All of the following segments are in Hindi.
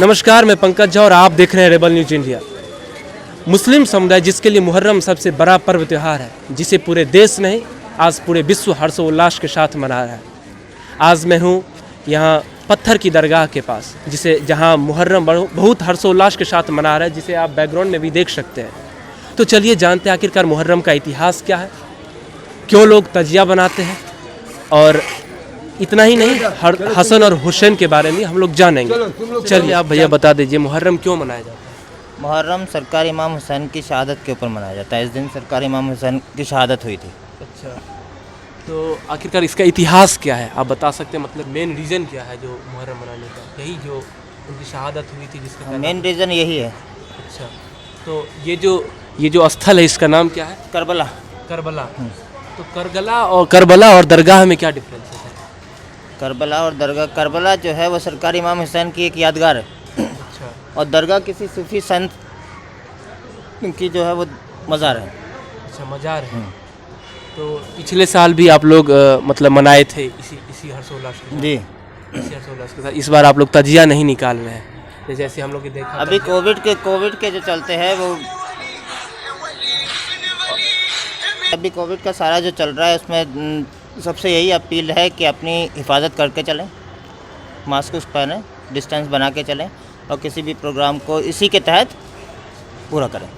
नमस्कार, मैं पंकज झा और आप देख रहे हैं रेबल न्यूज इंडिया। मुस्लिम समुदाय जिसके लिए मुहर्रम सबसे बड़ा पर्व त्यौहार है, जिसे पूरे देश नहीं आज पूरे विश्व हर्षोल्लास के साथ मना रहा है। आज मैं हूँ यहाँ पत्थर की दरगाह के पास, जहाँ मुहर्रम बहुत हर्षोल्लास के साथ मना रहा है, जिसे आप बैकग्राउंड में भी देख सकते हैं। तो चलिए जानते हैं आखिरकार मुहर्रम का इतिहास क्या है, क्यों लोग तजिया बनाते हैं, और इतना ही नहीं हसन और हुसैन के बारे में हम लोग जानेंगे। चलिए आप भैया बता दीजिए मुहर्रम क्यों मनाया जाता है। मुहर्रम सरकार इमाम हुसैन की शहादत के ऊपर मनाया जाता है। इस दिन सरकार इमाम हुसैन की शहादत हुई थी। अच्छा, तो आखिरकार इसका इतिहास क्या है, आप बता सकते हैं? मतलब मेन रीज़न क्या है जो मुहर्रम मनाने का? यही जो उनकी शहादत हुई थी जिसका मेन रीज़न यही है। अच्छा, तो ये जो स्थल है इसका नाम क्या है? करबला। करबला। तो करबला और दरगाह में क्या डिफरेंस है? करबला और दरगाह, करबला जो है वो सरकार इमाम हुसैन की एक यादगार है। अच्छा। और दरगाह किसी सूफी संत की जो है वो मज़ार है। अच्छा, मज़ार है। तो पिछले साल भी आप लोग मतलब मनाए थे इसी हर्षोल्लास के साथ? जी, इसी हर्षोल्लास के साथ। इस बार आप लोग तजिया नहीं निकाल रहे हैं जैसे हम लोग के देखा अभी कोविड के जो चलते हैं वो अभी कोविड का सारा जो चल रहा है उसमें सबसे यही अपील है कि अपनी हिफाजत करके चलें, मास्क पहनें, डिस्टेंस बना के चलें और किसी भी प्रोग्राम को इसी के तहत पूरा करें।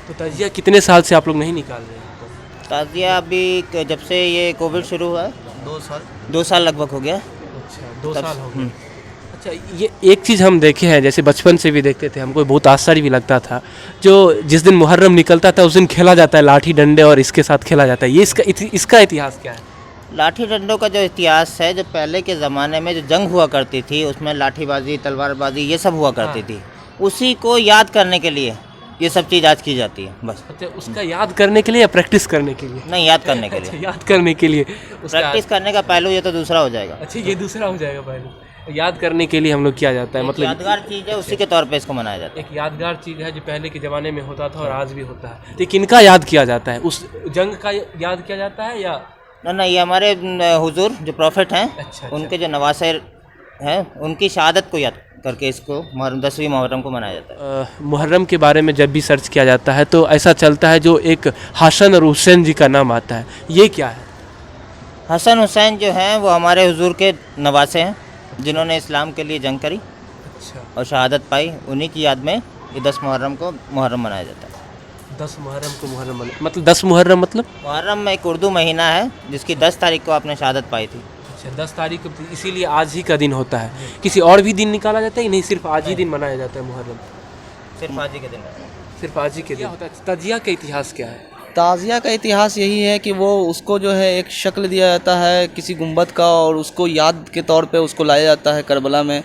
तो तजिया कितने साल से आप लोग नहीं निकाल रहे हैं? ताज़िया अभी जब से ये कोविड शुरू हुआ है 2 साल लगभग हो गया। अच्छा, 2 साल हो गए। अच्छा, ये एक चीज़ हम देखे हैं, जैसे बचपन से भी देखते थे, हमको बहुत आश्चर्य भी लगता था, जो जिस दिन मुहर्रम निकलता था उस दिन खेला जाता है लाठी डंडे और इसके साथ खेला जाता है। ये इसका इतिहास क्या है? लाठी डंडों का जो इतिहास है, जो पहले के ज़माने में जो जंग हुआ करती थी उसमें लाठीबाजी, तलवारबाजी ये सब हुआ करती थी, उसी को याद करने के लिए ये सब चीज़ आज की जाती है बस। अच्छा, उसका याद करने के लिए या प्रैक्टिस करने के लिए? नहीं, याद करने के लिए। अच्छा, याद करने के लिए। प्रैक्टिस करने का पहलू ये तो दूसरा हो जाएगा। अच्छा, ये दूसरा हो जाएगा पहलू। याद करने के लिए हम लोग किया जाता है, मतलब यादगार चीज़ है, उसी के तौर पे इसको मनाया जाता है। एक यादगार चीज़ है जो पहले के ज़माने में होता था और आज भी होता है। तो किनका याद किया जाता है? उस जंग का याद किया जाता है या ना? ये हमारे हुजूर जो प्रॉफिट हैं, अच्छा। उनके जो नवासे हैं उनकी शहादत को याद करके इसको 10वीं मुहर्रम को मनाया जाता है। मुहर्रम के बारे में जब भी सर्च किया जाता है तो ऐसा चलता है जो एक हसन और हुसैन जी का नाम आता है, ये क्या है? हसन हुसैन जो हैं वो हमारे हुजूर के नवासे हैं, जिन्होंने इस्लाम के लिए जंग करी। अच्छा। और शहादत पाई। उन्हीं की याद में ये 10 मुहर्रम को मुहर्रम मनाया जाता है। 10 मुहर्रम को मुहर्रम मतलब 10 मुहर्रम मतलब मुहर्रम में एक उर्दू महीना है जिसकी 10 तारीख को आपने शहादत पाई थी। अच्छा, 10 तारीख को, इसीलिए आज ही का दिन होता है। किसी और भी दिन निकाला जाता है कि नहीं, सिर्फ आज ही दिन मनाया जाता है मुहर्रम? सिर्फ आज ही के दिन। सिर्फ आज ही के दिन होता है। तजिया का इतिहास क्या है? ताज़िया का इतिहास यही है कि वो उसको जो है एक शक्ल दिया जाता है किसी गुंबद का, और उसको याद के तौर पे उसको लाया जाता है करबला में।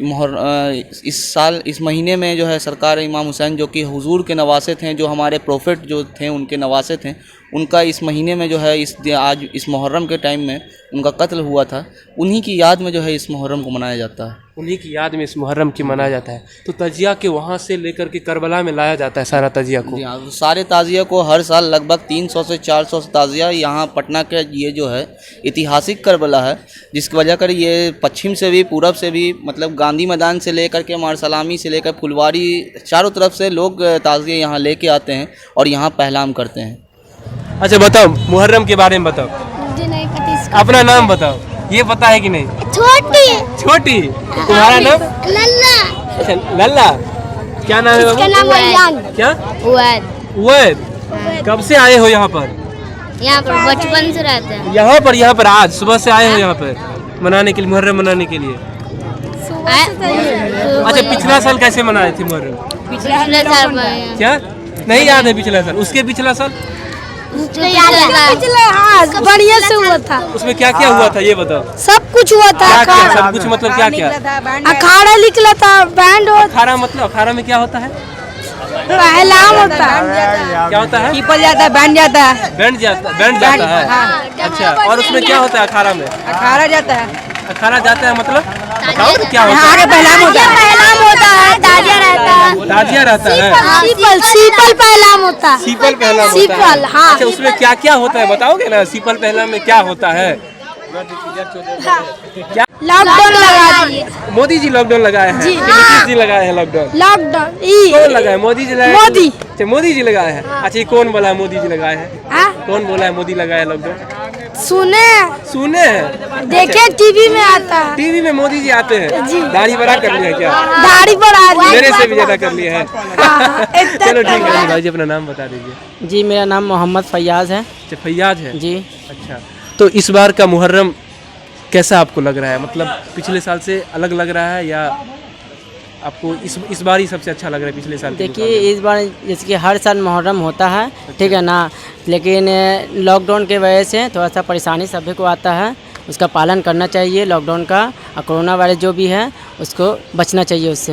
इस महीने में जो है सरकार इमाम हुसैन जो कि हुजूर के नवासे थे, जो हमारे प्रोफेट जो थे उनके नवासे थे, उनका इस महीने में जो है आज इस मुहर्रम के टाइम में उनका कत्ल हुआ था। उन्हीं की याद में जो है इस मुहर्रम को मनाया जाता है। उन्हीं की याद में इस मुहर्रम की मनाया जाता है। तो तजिया के वहाँ से लेकर के करबला में लाया जाता है सारा तजिया को? सारे ताज़िया को हर साल लगभग 300 से 400 ताज़िया यहाँ पटना के ये जो है ऐतिहासिक करबला है, जिसकी वजह कर ये पश्चिम से भी पूरब से भी, मतलब गांधी मैदान से लेकर के मारसलामी से लेकर फुलवारी, चारों तरफ से लोग ताज़िया यहाँ लेके आते हैं और यहाँ पहलाम करते हैं। अच्छा, बताओ मुहर्रम के बारे में बताओ। अपना नाम बताओ। ये पता है कि नहीं? छोटी। तुम्हारा नाम? लल्ला। अच्छा, लल्ला। क्या नाम है? इसका नाम अयान। क्या? उवैद। कब से आए हो यहाँ पर? यहाँ पर बचपन से रहते हैं। यहाँ पर आज सुबह से आए हो यहाँ पर मनाने के लिए, मुहर्रम मनाने के लिए? अच्छा, पिछला साल कैसे मनाए थे मुहर्रम? पिछले साल क्या नहीं याद है? पिछला साल, उसके पिछला साल बढ़िया से हुआ था। उसमें क्या क्या हुआ था ये बताओ। सब कुछ हुआ था। क्या सब कुछ मतलब क्या क्या? अखाड़ा निकला था, बैंड होता। अखाड़ा मतलब अखाड़ा में क्या होता है? पहलाम होता है। क्या होता है? पीपल जाता है, बैंड जाता है। बैंड जाता है। अच्छा, और उसमें क्या होता है अखाड़ा में? अखाड़ा जाता है। अखाड़ा जाता है मतलब बताओ ना क्या होता है? आगे पहलाम होता है, ताजिया रहता है। ताजिया रहता है। सीपल पहलाम होता है। सीपल पहलाम होता है। अच्छा, उसमें क्या क्या होता है बताओगे ना? सीपल पहलाम में क्या होता है? क्या लॉकडाउन लगा दिए। मोदी जी लॉकडाउन लगाए हैं कि नीतीश जी लगाए हैं लॉकडाउन? लॉकडाउन कौन लगाए? मोदी जी लगाए? मोदी। अच्छा, मोदी जी लगाए हैं। अच्छा, ये कौन बोला है मोदी जी लगाए हैं? कौन बोला है मोदी लगाए लॉकडाउन? सुने हैं, देखे टीवी में आता है। टीवी में मोदी जी आते हैं। दाढ़ी बड़ा कर लिया क्या? दाढ़ी बढ़ा दी। मेरे से भी ज्यादा कर लिया है। चलो ठीक है भाई जी, अपना नाम बता दीजिए। जी मेरा नाम मोहम्मद फैयाज़ है। अच्छा, फैयाज है जी। अच्छा, तो इस बार का मुहर्रम कैसा आपको लग रहा है? मतलब पिछले साल से अलग लग रहा है या आपको इस बार ही सबसे अच्छा लग रहा है पिछले साल के देखिए मुकाबले? इस बार जैसे कि हर साल मुहर्रम होता है, ठीक है ना, लेकिन लॉकडाउन के वजह से थोड़ा सा परेशानी सभी को आता है। उसका पालन करना चाहिए लॉकडाउन का, और कोरोना वायरस जो भी है उसको बचना चाहिए उससे।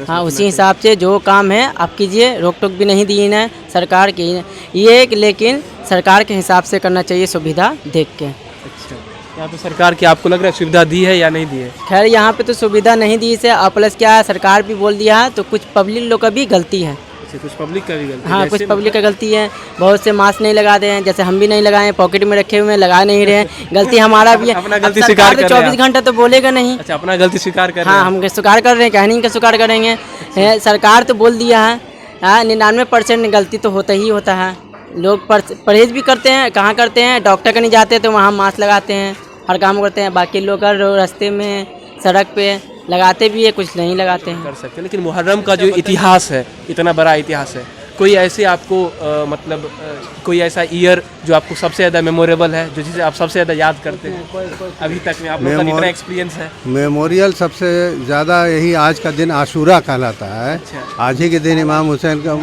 हाँ, उसी हिसाब से जो काम है आप कीजिए, रोक टोक भी नहीं दी है सरकार की ये, लेकिन सरकार के हिसाब से करना चाहिए, सुविधा देख के। अच्छा, यहाँ पे सरकार की आपको लग रहा है सुविधा दी है या नहीं दी है? खैर यहाँ पे तो सुविधा नहीं दी से, और प्लस क्या है, सरकार भी बोल दिया है, तो कुछ पब्लिक लोग का भी गलती है। अच्छा, कुछ पब्लिक का भी गलती है? हाँ, कुछ जैसे पब्लिक का गलती है। बहुत से मास्क नहीं लगाते हैं, जैसे हम भी नहीं लगाए हैं, पॉकेट में रखे हुए हैं, लगा नहीं रहे हैं। गलती हमारा भी है। अपना गलती अब स्वीकार सरकार तो कर रहे हैं 24 घंटा तो बोलेगा नहीं। अच्छा, अपना गलती स्वीकार कर रहे हाँ, हैं। हम स्वीकार कर रहे हैं, कहने का स्वीकार करेंगे। सरकार तो बोल दिया है। हाँ, 99% गलती तो होता ही होता है। लोग परहेज भी करते हैं, कहाँ करते हैं, डॉक्टर का नहीं जाते तो वहाँ मास्क लगाते हैं, हर काम करते हैं। बाकी लोग रास्ते में, सड़क पे लगाते भी है, कुछ नहीं लगाते हैं। कर सकते हैं, लेकिन मुहर्रम का जो इतिहास है, इतना बड़ा इतिहास है, कोई ऐसे आपको कोई ऐसा ईयर जो आपको सबसे ज़्यादा मेमोरेबल है, जो जिसे आप सबसे ज़्यादा याद करते हैं अभी तक में? आप लोगों का इतना एक्सपीरियंस है। मेमोरियल सबसे ज़्यादा यही आज का दिन आशूरा कहलाता है। अच्छा। आज ही के दिन इमाम हुसैन का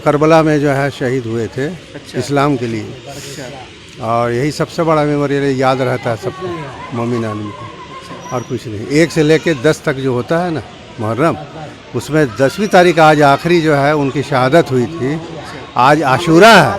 करबला में जो है शहीद हुए थे। अच्छा। इस्लाम के लिए। अच्छा, और यही सबसे बड़ा मेमोरियल याद रहता है सबको, मोमिन आदमी को, और कुछ नहीं। 1 से लेकर 10 तक जो होता है ना मुहर्रम, उसमें 10वीं तारीख आज आखिरी जो है उनकी शहादत हुई थी। आज आशूरा है,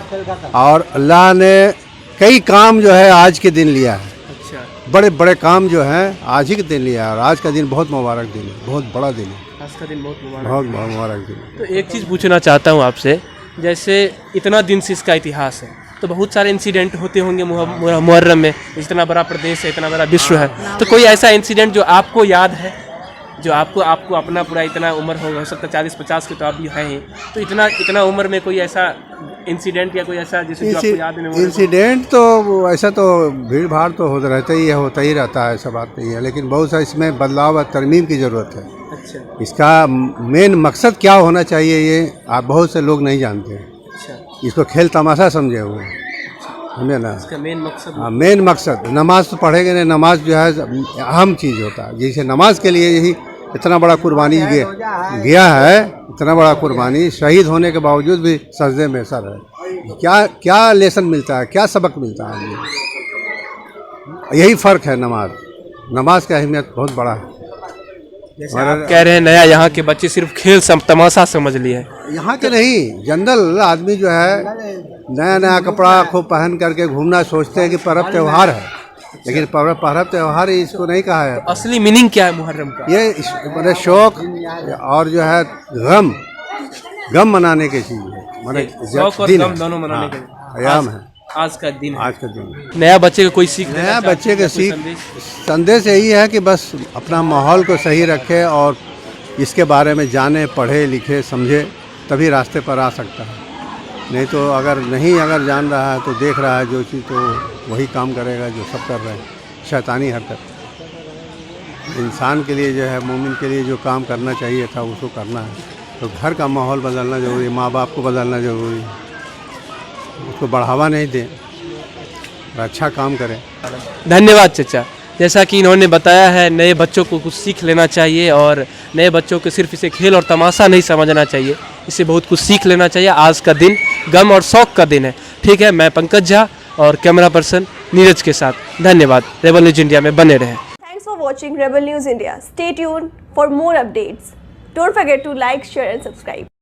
और अल्लाह ने कई काम जो है आज के दिन लिया है। अच्छा, बड़े बड़े काम जो हैं आज ही के दिन लिया है, और आज का दिन बहुत मुबारक दिन है, बहुत बड़ा दिन है, आज का दिन बहुत मुबारक। बहुत मुबारक दिन है। तो एक चीज़ पूछना चाहता हूँ आपसे, जैसे इतना दिन से इसका इतिहास है, तो बहुत सारे इंसिडेंट होते होंगे मुहर्रम में। इतना बड़ा प्रदेश है, इतना बड़ा विश्व है, तो कोई ऐसा इंसिडेंट जो आपको याद है, जो आपको अपना पूरा इतना उम्र हो सकता है 40-50 के तो आप भी हैं ही, तो इतना उम्र में कोई ऐसा इंसिडेंट या कोई ऐसा जिसे जो आपको याद है? इंसिडेंट तो ऐसा तो भीड़ भाड़ तो होता ही रहता है, ऐसा बात नहीं है, लेकिन बहुत सा इसमें बदलाव और तरमीम की ज़रूरत है। अच्छा। इसका मेन मकसद क्या होना चाहिए ये आप बहुत से लोग नहीं जानते हैं। अच्छा, इसको खेल तमाशा समझे हुए हैं, समझे ना। इसका मेन मकसद? हाँ, मेन मकसद नमाज तो पढ़ेंगे नहीं, नमाज जो है अहम चीज़ होता है। जैसे नमाज के लिए यही इतना बड़ा कुर्बानी गया है, इतना बड़ा कुर्बानी, शहीद होने के बावजूद भी सजदे में सर है। क्या लेसन मिलता है, क्या सबक मिलता है हमें? यही फ़र्क है। नमाज का अहमियत बहुत बड़ा है। जैसे आप कह रहे हैं नया यहाँ के बच्चे सिर्फ खेल तमाशा समझ लिए हैं। यहाँ के नहीं, जनरल आदमी जो है नया नया कपड़ा खूब पहन करके घूमना सोचते हैं कि पर्व त्यौहार है, लेकिन पर्व त्यौहार इसको नहीं कहा है। असली मीनिंग क्या है मुहर्रम का? ये मेरे शौक और जो है गम मनाने की चीज़ है, माने शौक और गम दोनों मनाने के आयाम है आज का दिन। आज का दिन नया बच्चे को कोई सीख, नया बच्चे के संदेश यही है कि बस अपना माहौल को सही रखे और इसके बारे में जाने, पढ़े, लिखे, समझे, तभी रास्ते पर आ सकता है। नहीं तो अगर जान रहा है तो देख रहा है जो चीज़, तो वही काम करेगा जो सब कर रहे हैं, शैतानी हरकत। इंसान के लिए जो है, मोमिन के लिए जो काम करना चाहिए था उसको करना है। तो घर का माहौल बदलना ज़रूरी है, माँ बाप को बदलना ज़रूरी है, उसको बढ़ावा नहीं दें और अच्छा काम करें। धन्यवाद चाचा। जैसा कि इन्होंने बताया है, नए बच्चों को कुछ सीख लेना चाहिए, और नए बच्चों को सिर्फ इसे खेल और तमाशा नहीं समझना चाहिए, इसे बहुत कुछ सीख लेना चाहिए। आज का दिन गम और शौक का दिन है। ठीक है, मैं पंकज झा और कैमरा पर्सन नीरज के साथ। धन्यवाद। रेबल न्यूज इंडिया में बने रहें। Thanks for watching Rebel News India. Stay tuned for more updates. Don't forget to like, share and subscribe.